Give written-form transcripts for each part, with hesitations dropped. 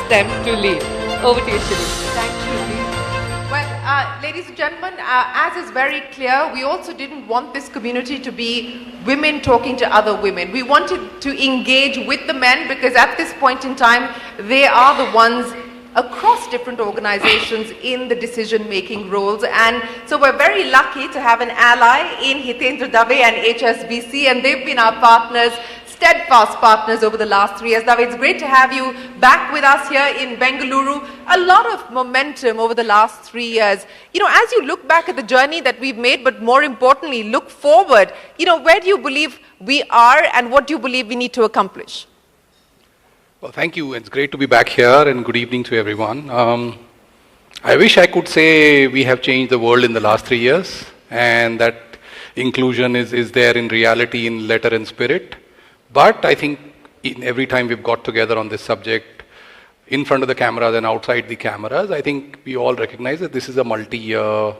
them to lead. Over to you, Shobana. Thank you. Well, ladies and gentlemen, as is very clear, we also didn't want this community to be women talking to other women. We wanted to engage with the men because at this point in time, they are the ones across different organizations in the decision-making roles. And so we're very lucky to have an ally in Hitendra and HSBC, and they've been our partners, steadfast partners over the last 3 years. Dave, it's great to have you back with us here in Bengaluru. A lot of momentum over the last 3 years. You know, as you look back at the journey that we've made, but more importantly, look forward, you know, where do you believe we are and what do you believe we need to accomplish? Well, thank you. It's great to be back here and good evening to everyone. I wish I could say we have changed the world in the last 3 years and that inclusion is there in reality, in letter and spirit. But I think every time we've got together on this subject, in front of the cameras and outside the cameras, I think we all recognize that this is a multi-year,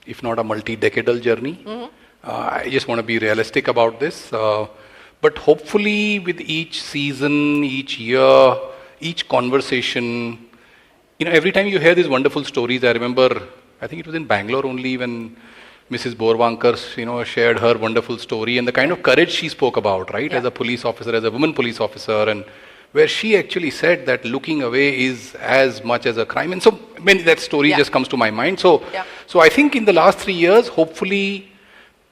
if not a multi-decadal journey. I just want to be realistic about this. But hopefully with each season, each year, each conversation, you know, every time you hear these wonderful stories, I remember, I think it was in Bangalore only when Mrs. Borwankar, you know, shared her wonderful story and the kind of courage she spoke about, right? As a police officer, as a woman police officer, and where she actually said that looking away is as much as a crime. And so, I mean, that story just comes to my mind. So I think in the last 3 years, hopefully,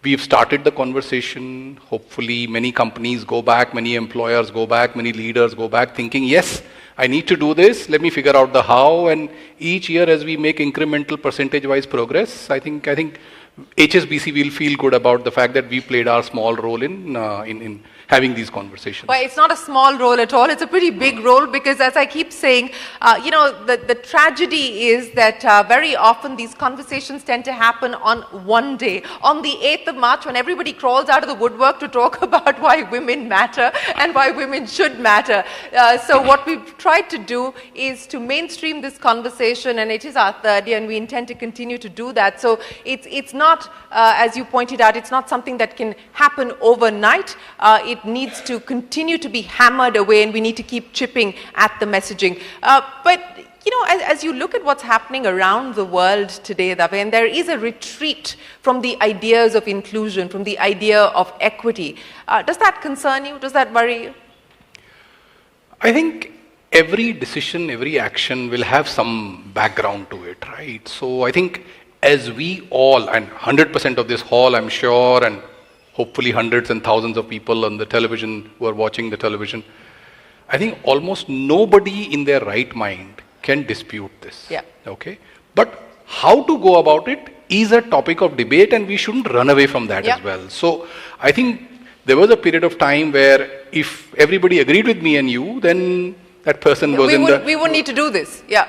we've started the conversation. Hopefully, many companies go back, many employers go back, many leaders go back thinking, yes, I need to do this. Let me figure out the how. And each year, as we make incremental percentage-wise progress, I think HSBC will feel good about the fact that we played our small role in having these conversations. Well, it's not a small role at all. It's a pretty big role because, as I keep saying, you know, the tragedy is that very often these conversations tend to happen on one day, on the 8th of March, when everybody crawls out of the woodwork to talk about why women matter and why women should matter. So what we've tried to do is to mainstream this conversation, and it is our 3rd year, and we intend to continue to do that. So it's not, as you pointed out, it's not something that can happen overnight. It needs to continue to be hammered away, and we need to keep chipping at the messaging. But, you know, as you look at what's happening around the world today, Dave, and there is a retreat from the ideas of inclusion, from the idea of equity. Does that concern you? Does that worry you? I think every decision, every action will have some background to it, right? So I think as we all, and 100% of this hall, I'm sure, and hopefully hundreds and thousands of people on the television who are watching the television, I think almost nobody in their right mind can dispute this. Okay? But how to go about it is a topic of debate, and we shouldn't run away from that as well. So I think there was a period of time where if everybody agreed with me and you, then that person was we wouldn't need to do this. Yeah,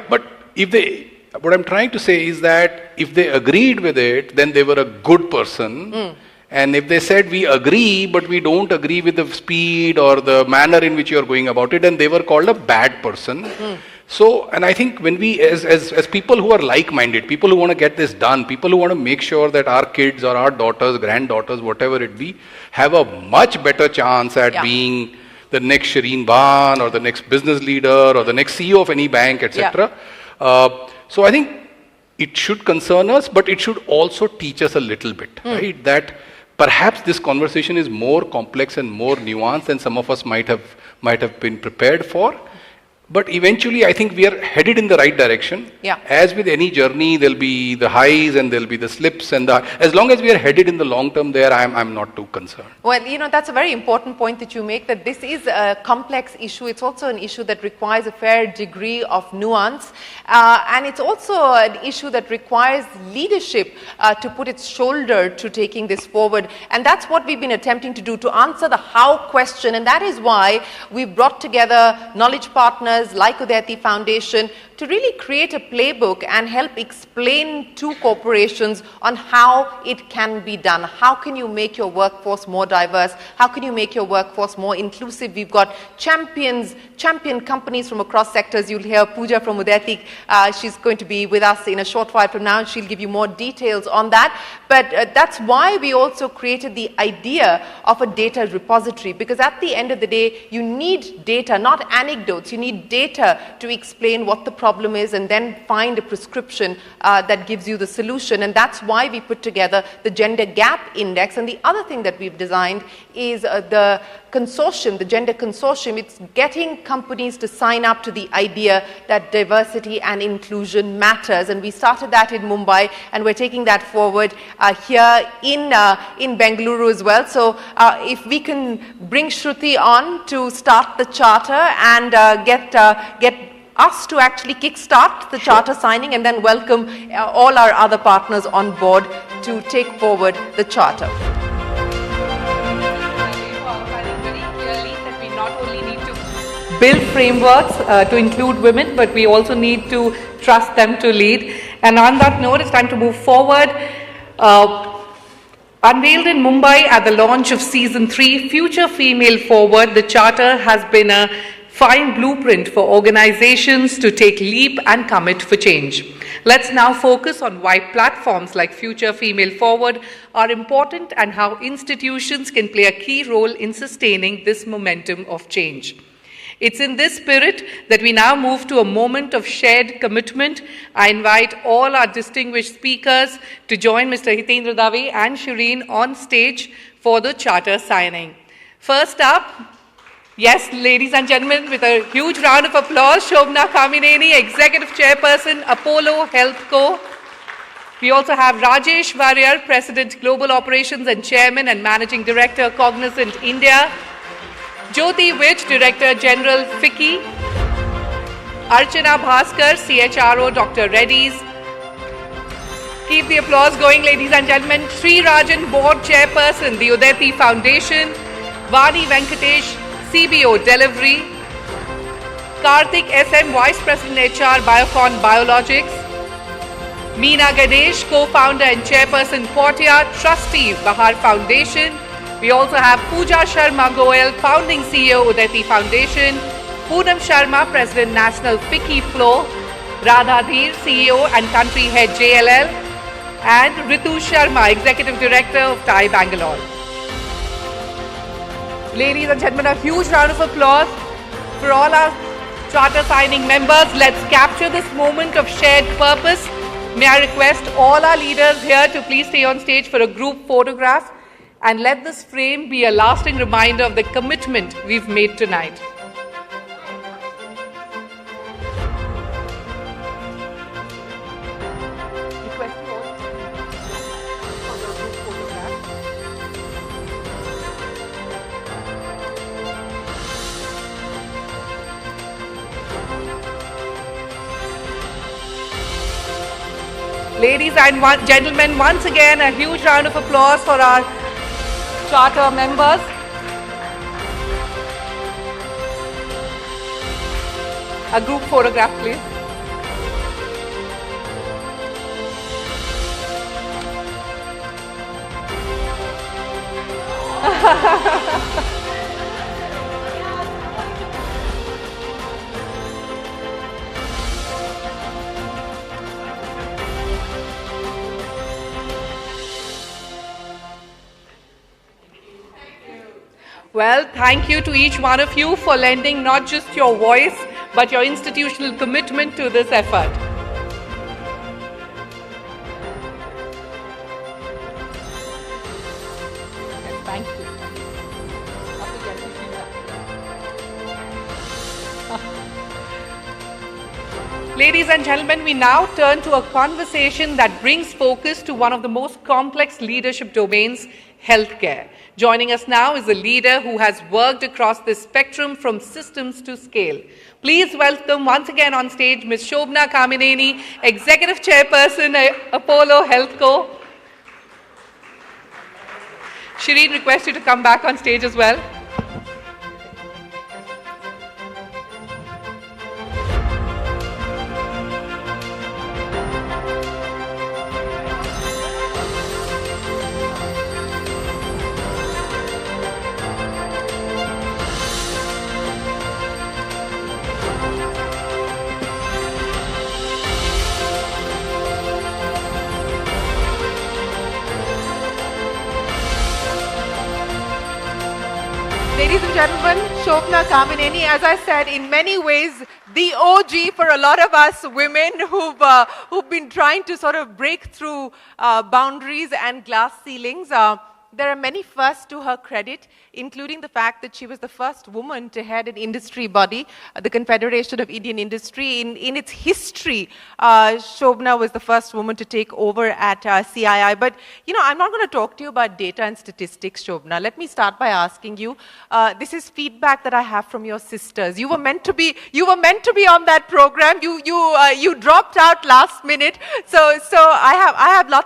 but if what I'm trying to say is that if they agreed with it, then they were a good person. And if they said we agree, but we don't agree with the speed or the manner in which you are going about it, then they were called a bad person. So, and I think when we, as people who are like-minded, people who want to get this done, people who want to make sure that our kids or our daughters, granddaughters, whatever it be, have a much better chance at being the next Shireen Bhan or the next business leader or the next CEO of any bank, etc. So I think it should concern us, but it should also teach us a little bit, right? That perhaps this conversation is more complex and more nuanced than some of us might have been prepared for. But eventually, I think we are headed in the right direction. As with any journey, there'll be the highs and there'll be the slips, and as long as we are headed in the long term there, I'm not too concerned. Well, you know, that's a very important point that you make, that this is a complex issue. It's also an issue that requires a fair degree of nuance. And it's also an issue that requires leadership to put its shoulder to taking this forward. And that's what we've been attempting to do, to answer the how question. And that is why we've brought together knowledge partners like Udaiti Foundation to really create a playbook and help explain to corporations on how it can be done. How can you make your workforce more diverse? How can you make your workforce more inclusive? We've got champion companies from across sectors. You'll hear Pooja from Udaiti. She's going to be with us in a short while from now, and she'll give you more details on that. But that's why we also created the idea of a data repository, because at the end of the day, you need data, not anecdotes. You need data to explain what the problem is and then find a prescription that gives you the solution. And that's why we put together the Gender Gap Index. And the other thing that we've designed is the consortium, the Gender Consortium. It's getting companies to sign up to the idea that diversity and inclusion matters. And we started that in Mumbai, and we're taking that forward here in Bengaluru as well. So if we can bring Shruti on to start the charter and get us to actually kickstart the charter signing, and then welcome all our other partners on board to take forward the charter. Build frameworks to include women, but we also need to trust them to lead. And on that note, it's time to move forward. Unveiled in Mumbai at the launch of Season 3, Future.Female.Forward, the Charter has been a fine blueprint for organizations to take leap and commit for change. Let's now focus on why platforms like Future.Female.Forward are important and how institutions can play a key role in sustaining this momentum of change. It's in this spirit that we now move to a moment of shared commitment. I invite all our distinguished speakers to join Mr. Hitendra and Shireen on stage for the charter signing. First up, yes, ladies and gentlemen, with a huge round of applause, Shobana Kamineni, Executive Chairperson, Apollo HealthCo. We also have Rajesh Varrier, President, Global Operations and Chairman and Managing Director, Cognizant India. Jyoti, Director General, FICCI. Archana Bhaskar, CHRO, Dr. Reddy's. Keep the applause going, ladies and gentlemen. Sri Rajan, Board Chairperson, the Udaiti Foundation. Vani Venkatesh, CBO, Delivery. Karthik SM, Vice President HR, Biocon Biologics. Meena Ganesh, Co-Founder and Chairperson, Portia, Trustee, Bahar Foundation. We also have Pooja Sharma Goyal, Founding CEO, Udaiti Foundation. Poonam Sharma, President, National FICCI Flow. Radha Dheer, CEO and Country Head, JLL. And Ritu Sharma, Executive Director of TAI Bangalore. Ladies and gentlemen, a huge round of applause for all our charter signing members. Let's capture this moment of shared purpose. May I request all our leaders here to please stay on stage for a group photograph, and let this frame be a lasting reminder of the commitment we've made tonight. Ladies and gentlemen, once again, a huge round of applause for our charter members. A group photograph, please. Well, thank you to each one of you for lending not just your voice, but your institutional commitment to this effort. Yes, thank you. Ladies and gentlemen, we now turn to a conversation that brings focus to one of the most complex leadership domains, healthcare. Joining us now is a leader who has worked across the spectrum from systems to scale. Please welcome once again on stage Ms. Shobana Kamineni, Executive Chairperson at Apollo HealthCo. Shireen, request you to come back on stage as well. Ladies and gentlemen, Shobana Kamineni, as I said, in many ways, the OG for a lot of us women who've been trying to sort of break through boundaries and glass ceilings. There are many firsts to her credit, including the fact that she was the first woman to head an industry body, the Confederation of Indian Industry. In its history, Shobana was the first woman to take over at CII. But, you know, I'm not going to talk to you about data and statistics, Shobana. Let me start by asking you, this is feedback that I have from your sisters. You were meant to be on that program. You dropped out last minute. So I have lots